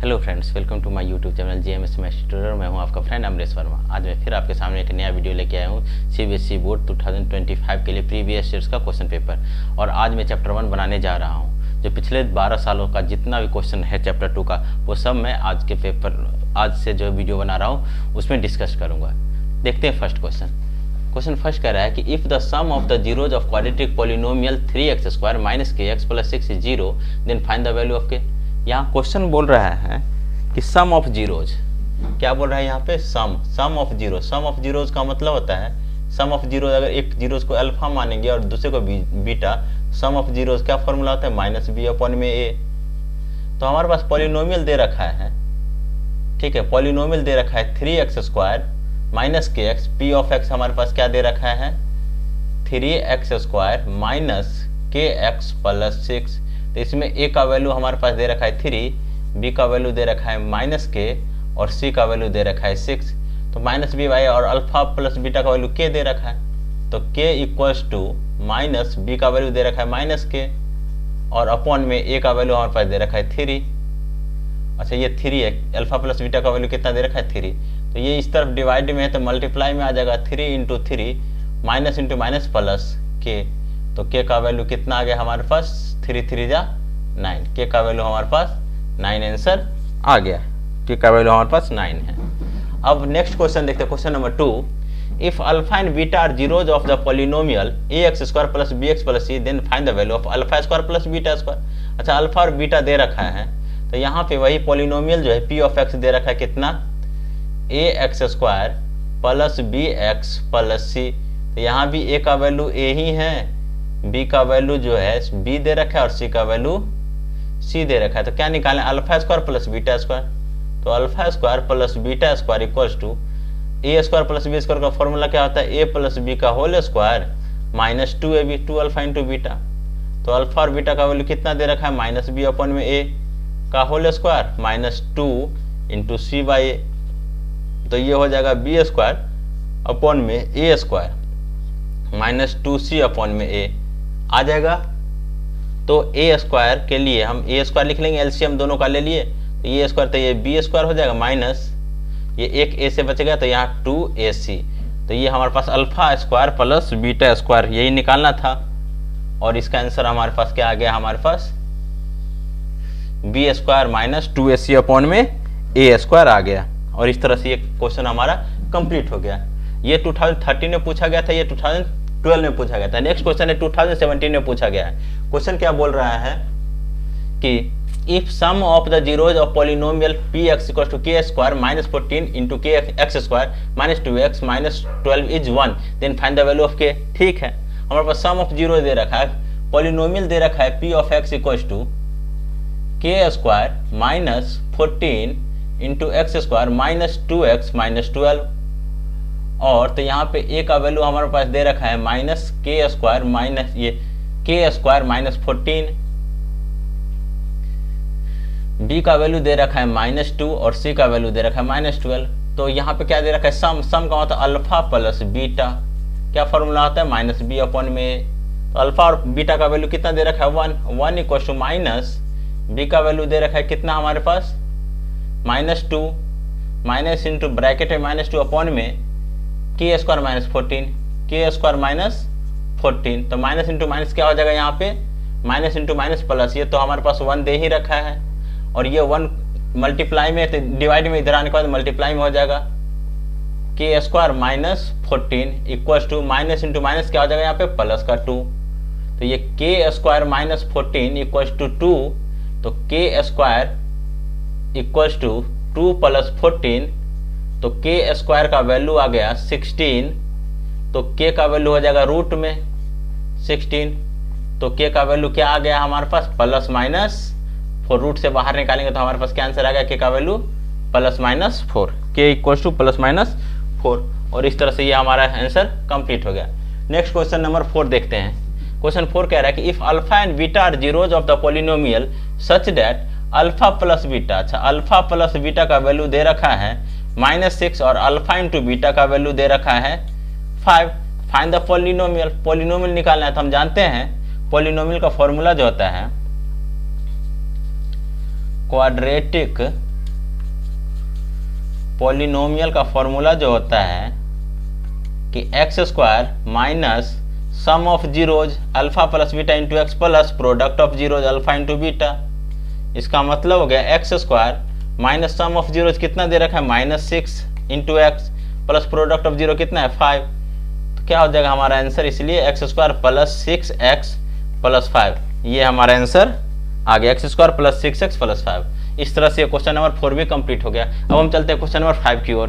Hello friends, welcome to my YouTube channel GMS maths tutor. मैं हूं आपका friend Amresh Verma. आज मैं फिर आपके सामने एक नया वीडियो लेके आया हूं सीबीएसई बोर्ड 2025 के लिए प्रीवियस ईयर्स का क्वेश्चन पेपर। और आज मैं चैप्टर 1 बनाने जा रहा हूं। जो पिछले 12 सालों का जितना भी क्वेश्चन है चैप्टर 2 का, वो सब मैं आज से जो वीडियो बना रहा हूँ उसमें डिस्कस करूँगा। देखते हैं फर्स्ट क्वेश्चन फर्स्ट कह रहा है कि if the sum of the zeros of quadratic polynomial 3x² - kx + 6 is 0, then find the value of k. यहाँ क्वेश्चन बोल रहा है कि सम ऑफ जीरोज, क्या बोल रहा है यहाँ पे? सम ऑफ जीरोज का मतलब होता है सम ऑफ जीरोज। अगर एक जीरोज को अल्फा मानेंगे और दूसरे को बीटा, सम ऑफ जीरोज क्या फॉर्मूला होता है? -b/a। तो हमारे पास पॉलिनोमियल दे रखा है, ठीक है, पॉलिनोमियल दे रखा है 3x² - kx। p of x हमारे पास क्या दे रखा है? 3x² - kx + 6। तो इसमें a का वैल्यू हमारे पास दे रखा है 3, b का वैल्यू दे रखा है -k और c का वैल्यू दे रखा है 6। तो -b/a और अल्फा प्लस बीटा का वैल्यू k दे रखा है। तो k = b का वैल्यू दे रखा है -k और अपॉन में a का वैल्यू हमारे पास दे रखा है 3। अच्छा, ये 3 है, अल्फा प्लस बीटा का वैल्यू कितना दे रखा है? 3। तो ये इस तरफ डिवाइड में है तो मल्टीप्लाई में आ जाएगा 3 × 3 -× प्लस k। तो k का वैल्यू कितना आ गया हमारे पास? 3 3 जा 9। k का वैल्यू हमारे पास 9 आंसर आ गया। k का वैल्यू हमारे पास 9 है। अब नेक्स्ट क्वेश्चन देखते हैं, question number 2। If alpha and beta are zeros of the polynomial ax² + bx + c, then find the value of α² + β²। अच्छा, अल्फा और बीटा दे रखा है तो यहाँ पे वही पॉलिनोमियल जो है p ऑफ x दे रखा है कितना? ax² + bx + c। तो यहाँ भी a का वैल्यू a ही है, b का वैल्यू जो है b दे रखा है और c का वैल्यू c दे रखा है। तो क्या निकालें? α² + β²। तो α² + β² इक्वल्स टू a² + b² का फॉर्मूला क्या होता है? a + b का होल स्क्वायर - 2ab, 2α × बीटा। तो अल्फा और बीटा का वैल्यू कितना दे रखा है? -b/a का होल स्क्वायर -2 × c/a। तो ये हो जाएगा b² अपॉन में a² -2c अपॉन में a आ जाएगा। तो a² के लिए हम a² लिख लेंगे, एलसीएम दोनों का ले लिए। तो a² तो ये b² हो जाएगा माइनस ये एक a से बचेगा तो यहाँ 2ac। तो ये हमारे पास α² + β² यही निकालना था और इसका आंसर हमारे पास क्या आ गया? हमारे पास b² - 2ac अपॉन में a² आ गया। और इस तरह से ये क्वेश्चन हमारा कंप्लीट हो गया। ये 2013 में पूछा गया था, ये 2012 में पूछा गया था। नेक्स्ट क्वेश्चन है 2017 में पूछा गया है। क्वेश्चन क्या बोल रहा है कि if sum of the zeros of polynomial px = k² - 14 × kx² - 2x - 12 is 1, then find the value of k। ठीक है, हमारे पास सम ऑफ जीरो दे रखा है, पॉलिनोमियल दे रखा है p of x = k² - 14 × x² - 2x - 12। और तो यहाँ पे a का वैल्यू हमारे पास दे रखा है -k² ये k² - 14, b का वैल्यु दे रखा है -2 और c का वैल्यू दे रखा है -12। तो यहाँ पे क्या दे रखा है? सम का होता है अल्फा प्लस बीटा। क्या फॉर्मूला होता है? -b अपॉन में। तो अल्फा और बीटा का वैल्यू कितना दे रखा है? 1 = माइनस b का वैल्यू दे रखा है कितना हमारे पास? -2 माइनस इंटू ब्रैकेट में -2 अपॉन में k² - 14, k² - 14। तो माइनस इंटू माइनस क्या हो जाएगा यहाँ पे? Minus into minus plus. ये तो हमारे पास 1 दे ही रखा है और ये 1 मल्टीप्लाई में, तो डिवाइड में इधर आने के बाद मल्टीप्लाई में हो जाएगा k² - 14 equals to minus into minus क्या हो जाएगा यहाँ पे? प्लस का 2। तो ये k² - 14 इक्वल्स टू 2। तो k² इक्वल्स टू 2 + 14। तो k² का वैल्यू आ गया 16। तो k का वैल्यू हो जाएगा रूट में 16। तो k का वैल्यू क्या आ गया हमारे पास? +-4। रूट से बाहर निकालेंगे तो हमारे पास क्या आंसर आ गया? k का वैल्यू +-4, k = +-4। और इस तरह से ये हमारा आंसर कंप्लीट हो गया। नेक्स्ट क्वेश्चन नंबर 4 देखते हैं। क्वेश्चन 4 कह रहा है कि if alpha and beta are zeros of the polynomial such that alpha plus beta. अच्छा, अल्फा प्लस बीटा का वैल्यू दे रखा है -6 और अल्फा इंटू बीटा का वैल्यू दे रखा है 5। Find the polynomial. पॉलिनोमियल निकालना है तो हम जानते हैं पॉलिनोमियल का फॉर्मूला जो होता है क्वाड्रेटिक पॉलिनोमियल का फॉर्मूला जो होता है कि x square minus sum of zeros alpha plus beta into x plus product of zeros alpha into beta. इसका मतलब हो गया x square minus sum of zeros कितना दे रखा है -6 into x plus product of zero कितना है 5। तो क्या हो जाएगा हमारा आंसर, इसलिए x square plus 6x plus 5, ये हमारा आंसर आ गया, x square plus 6x plus 5। इस तरह से क्वेश्चन नंबर 4 भी कंप्लीट हो गया। अब हम चलते हैं क्वेश्चन नंबर 5 की ओर।